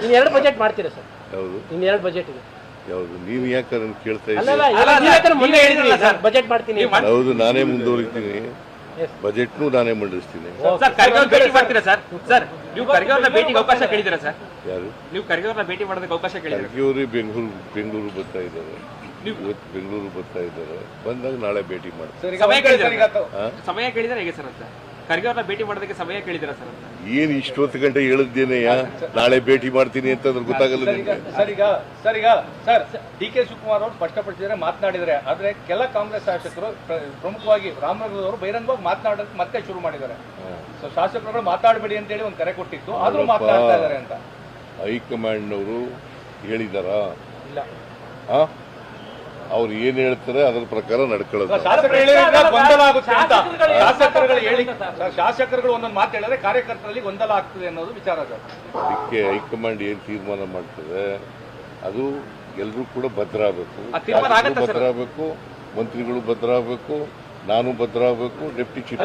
ಇನ್ನೆರಡು ಬಜೆಟ್ ಮಾಡ್ತೀರಾ ಸರ್? ಯಾವುದು ಇನ್ನೆರಡು ಬಜೆಟ್ ಇದೆ. ಯಾವುದು ನೀವು ಯಾಕೆ ನನ್ನ ಕೇಳ್ತಾ ಅಲ್ಲ ಇದ್ದೀರಿ? ಮುಂದೆ ಹೇಳಿದ್ರಿ ಸರ್ ಬಜೆಟ್ ಮಾಡ್ತೀನಿ. ಹೌದು, ನಾನೇ ಮುಂದುವರಿತೀನಿ, ಬಜೆಟ್ನು ನಾನೇ ಮಂಡಿಸ್ತೀನಿ. ಸರ್ ಖರ್ಗೆ ಅವ್ರನ್ನ ಭೇಟಿ ಮಾಡ್ತೀರಾ ಸರ್? ಸರ್ ನೀವು ಖರ್ಗೆ ಅವ್ರನ್ನ ಭೇಟಿಗೆ ಅವಕಾಶ ಕೇಳಿದ್ದೀರಾ ಸರ್? ಯಾರು? ನೀವು ಖರ್ಗೆ ಅವ್ರನ್ನ ಭೇಟಿ ಮಾಡೋದಕ್ಕೆ ಅವಕಾಶ ಕೇಳಿದ್ದೀರಾ? ಖರ್ಗೆ ಅವರು ಬೆಂಗಳೂರು ಬರ್ತಾ ಇದ್ದಾರೆ, ಇವತ್ತು ಬೆಂಗಳೂರು ಬರ್ತಾ ಇದ್ದಾರೆ, ಬಂದಾಗ ನಾಳೆ ಭೇಟಿ ಮಾಡ್ತಾರೆ. ಸಮಯ ಕೇಳಿದ್ರೆ ಹೇಗೆ ಸರ್ ಅಂತ? ಖರ್ಗೆ ಅವ್ರನ್ನ ಭೇಟಿ ಮಾಡೋದಕ್ಕೆ ಸಮಯ ಕೇಳಿದ್ದೀರಾ ಸರ್ ಅಂತ? ಏನು ಇಷ್ಟೊತ್ತು ಗಂಟೆ ಹೇಳಿದ್ದೇನೆಯ ನಾಳೆ ಭೇಟಿ ಮಾಡ್ತೀನಿ ಅಂತ ಅದ್ರ ಗೊತ್ತಾಗಲ್ಲ ನಿಮಗೆ. ಸರ್ ಡಿ ಕೆ ಶಿವಕುಮಾರ್ ಅವರು ಸ್ಪಷ್ಟಪಡಿಸಿದರೆ ಮಾತನಾಡಿದರೆ, ಆದ್ರೆ ಕೆಲ ಕಾಂಗ್ರೆಸ್ ಶಾಸಕರು ಪ್ರಮುಖವಾಗಿ ರಾಮನಗರದವರು ಬಹಿರಂಗವಾಗಿ ಮಾತನಾಡೋದಕ್ಕೆ ಮತ್ತೆ ಶುರು ಮಾಡಿದ್ದಾರೆ. ಸೊ ಶಾಸಕರುಗಳು ಮಾತಾಡಬೇಡಿ ಅಂತ ಹೇಳಿ ಒಂದು ಕರೆ ಕೊಟ್ಟಿತ್ತು, ಆದ್ರೂ ಮಾತನಾಡ್ತಾ ಇದ್ದಾರೆ ಅಂತ ಹೈಕಮಾಂಡ್ನವರು ಹೇಳಿದಾರಾ? ಇಲ್ಲ. ಅವ್ರು ಏನ್ ಹೇಳ್ತಾರೆ ಅದ್ರ ಪ್ರಕಾರ ನಡ್ಕೊಳ್ಳೋದು. ಗೊಂದಲ ಆಗುತ್ತೆ ಅಂತ ಶಾಸಕರುಗಳು ಒಂದೊಂದು ಮಾತು ಹೇಳಿದ್ರೆ ಕಾರ್ಯಕರ್ತರಲ್ಲಿ ಗೊಂದಲ ಆಗ್ತದೆ ಅನ್ನೋದು ವಿಚಾರ ಸರ್. ಅದಕ್ಕೆ ಹೈಕಮಾಂಡ್ ಏನ್ ತೀರ್ಮಾನ ಮಾಡ್ತದೆ ಅದು ಎಲ್ಲರೂ ಕೂಡ ಭದ್ರ ಆಗಬೇಕು, ಭದ್ರ ಆಗಬೇಕು, ಮಂತ್ರಿಗಳು ಭದ್ರ ಆಗಬೇಕು, ನಾನು ಭದ್ರ ಆಗಬೇಕು, ಡೆಪ್ಟಿ ಚೀಫ್